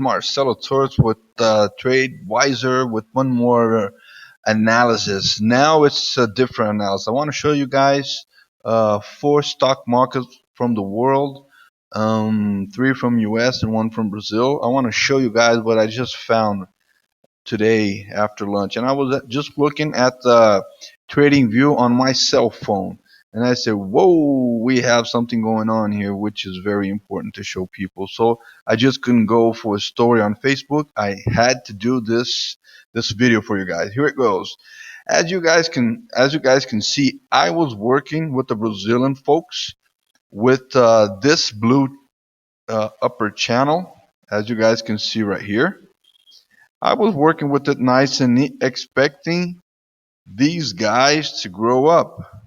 Marcelo Torres with Trade Wiser with one more analysis. Now it's a different analysis. I want to show you guys four stock markets from the world, three from US and one from Brazil. I want to show you guys what I just found today after lunch, and I was just looking at the trading view on my cell phone, and I said, whoa, we have something going on here which is very important to show people. So I just couldn't go for a story on Facebook. I had to do this video for you guys. Here it goes. As you guys can see, I was working with the Brazilian folks with this blue upper channel, as you guys can see right here. I was working with it nice and neat, expecting these guys to grow up.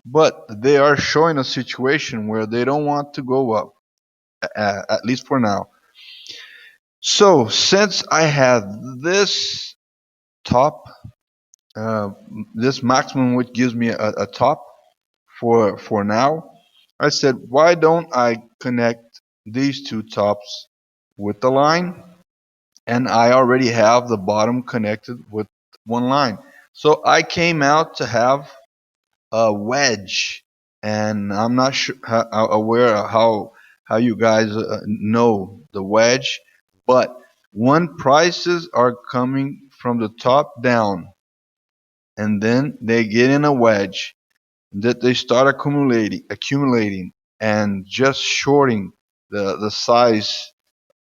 But they are showing a situation where they don't want to go up, at least for now. So, since I had this top, this maximum, which gives me a top for now, I said, why don't I connect these two tops with the line? And I already have the bottom connected with one line. So I came out to have a wedge, and I'm not sure aware of how you guys know the wedge, but when prices are coming from the top down, and then they get in a wedge, that they start accumulating, and just shorting the size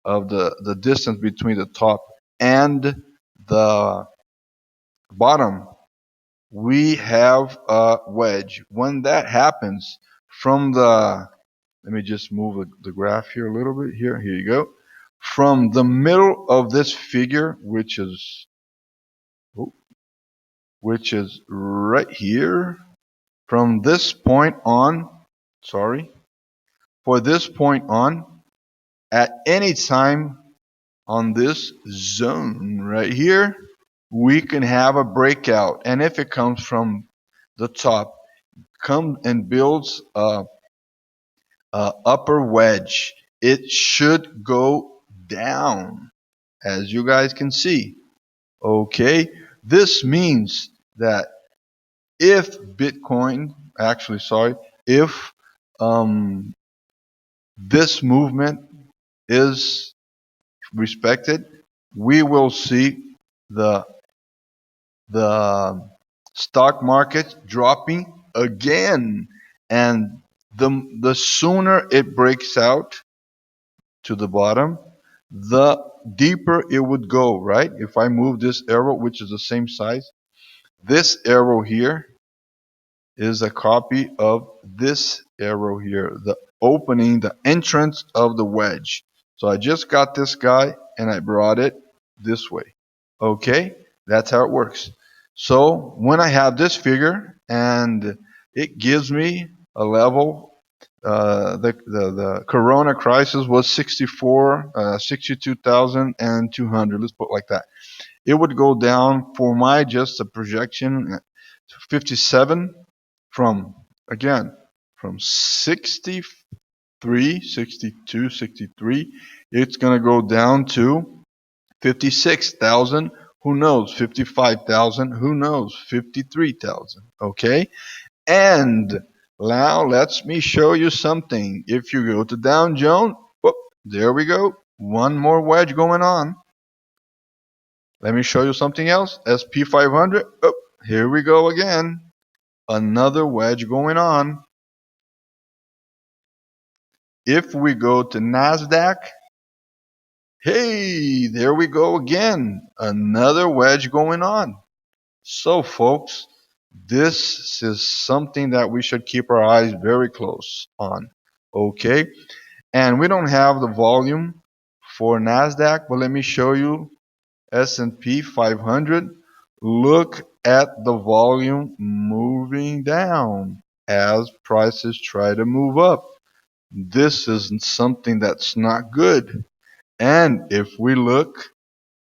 of the distance between the top and the bottom, we have a wedge. When that happens, from the, let me just move the graph here a little bit. Here you go. From the middle of this figure, which is right here, from this point on, sorry, for this point on, at any time on this zone right here, we can have a breakout. And if it comes from the top, come and builds a upper wedge, it should go down, as you guys can see. Okay, this means that if Bitcoin, actually, sorry, if this movement is respected, we will see the stock market dropping again, and the sooner it breaks out to the bottom, the deeper it would go, right? If I move this arrow, which is the same size, this arrow here is a copy of this arrow here, the opening, the entrance of the wedge. So I just got this guy and I brought it this way. Okay, that's how it works. So when I have this figure and it gives me a level, the Corona crisis was 62,200. Let's put it like that. It would go down for my just a projection to 57, from again from 63, 62, 63. It's gonna go down to 56,000. Who knows? 55,000. Who knows? 53,000. Okay. And now let me show you something. If you go to Dow Jones, whoop, there we go. One more wedge going on. Let me show you something else. SP500. Oh, here we go again. Another wedge going on. If we go to Nasdaq, hey, there we go again. Another wedge going on. So, folks, this is something that we should keep our eyes very close on. Okay? And we don't have the volume for Nasdaq, but let me show you S&P 500. Look at the volume moving down as prices try to move up. This is something that's not good. And if we look,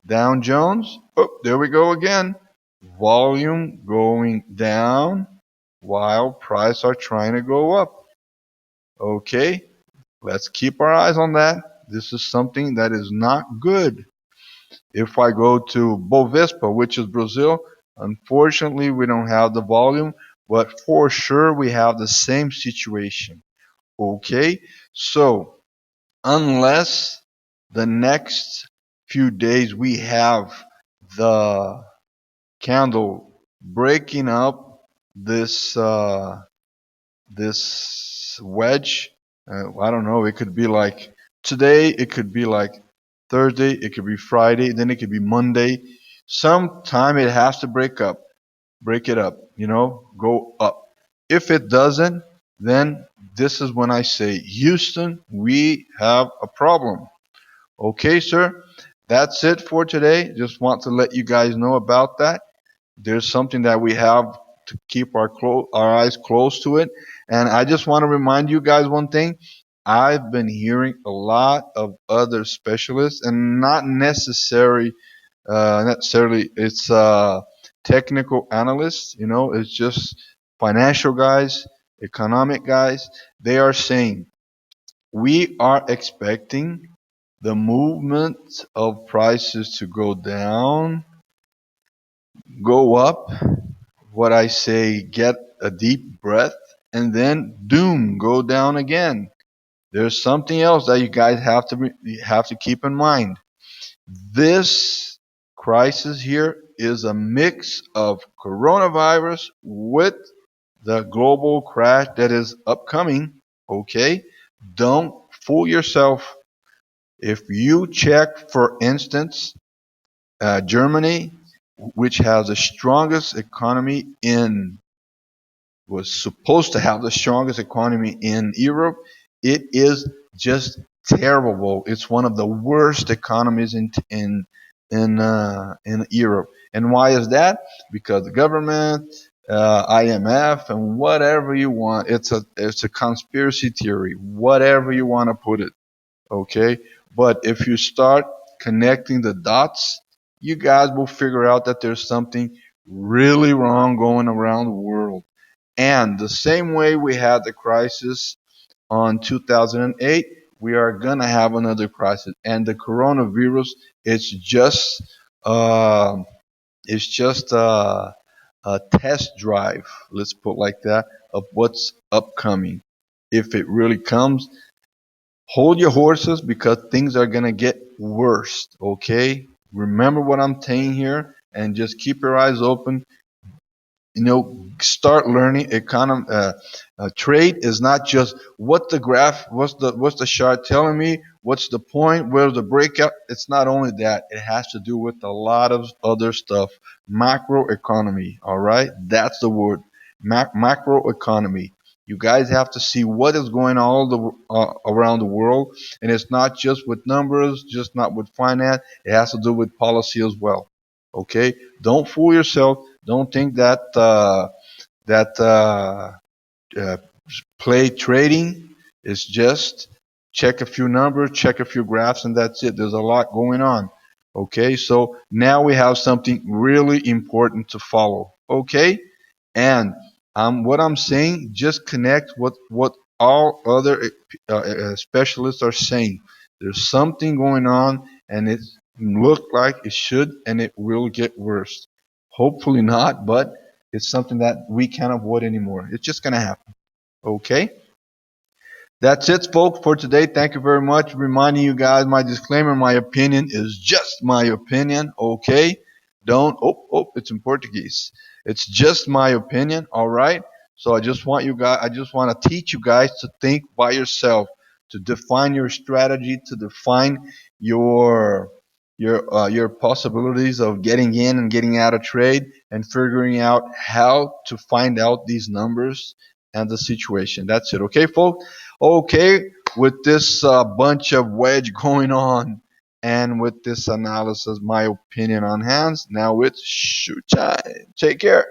Dow Jones, oh, there we go again. Volume going down while prices are trying to go up. Okay, let's keep our eyes on that. This is something that is not good. If I go to Bovespa, which is Brazil, unfortunately we don't have the volume, but for sure we have the same situation. Okay, so unless the next few days we have the candle breaking up this wedge. I don't know. It could be like today. It could be like Thursday. It could be Friday. Then it could be Monday. Sometime it has to break it up. Go up. If it doesn't, then this is when I say, Houston, we have a problem. Okay, sir. That's it for today. Just want to let you guys know about that. There's something that we have to keep our eyes close to it. And I just want to remind you guys one thing. I've been hearing a lot of other specialists, and not necessarily it's technical analysts. It's just financial guys, economic guys. They are saying we are expecting the movement of prices to go down, go up, what I say, get a deep breath, and then doom, go down again. There's something else that you guys have to keep in mind. This crisis here is a mix of coronavirus with the global crash that is upcoming. Okay, don't fool yourself. If you check, for instance, Germany, which has the strongest economy in was supposed to have the strongest economy in Europe. It is just terrible. It's one of the worst economies in Europe. And why is that? Because the government, IMF, and whatever you want. It's a conspiracy theory. Whatever you want to put it. Okay. But if you start connecting the dots, you guys will figure out that there's something really wrong going around the world. And the same way we had the crisis on 2008, we are going to have another crisis. And the coronavirus, it's just, uh, it's just a test drive, let's put it like that, of what's upcoming. If it really comes, hold your horses because things are going to get worse. Okay? Remember what I'm saying here and just keep your eyes open. Start learning trade is not just what's the chart telling me, what's the point, where's the breakout. It's not only that, it has to do with a lot of other stuff. Macroeconomy, all right, that's the word. Macroeconomy. You guys have to see what is going on around the world, and it's not just with numbers, just not with finance. It has to do with policy as well. Okay, don't fool yourself. Don't think that uh, play trading is just check a few numbers, check a few graphs, and that's it. There's a lot going on. Okay, so now we have something really important to follow. Okay, and what I'm saying, just connect what all other specialists are saying. There's something going on, and it look like it should, and it will get worse. Hopefully not, but it's something that we can't avoid anymore. It's just gonna happen. Okay. That's it, folks, for today. Thank you very much. Reminding you guys, my disclaimer, my opinion is just my opinion, okay? Don't, it's in Portuguese. It's just my opinion, all right? So I just want to teach you guys to think by yourself, to define your strategy, to define your your possibilities of getting in and getting out of trade and figuring out how to find out these numbers and the situation. That's it, okay, folks? Okay, with this bunch of wedge going on and with this analysis, my opinion on hands, now it's shoot time. Take care.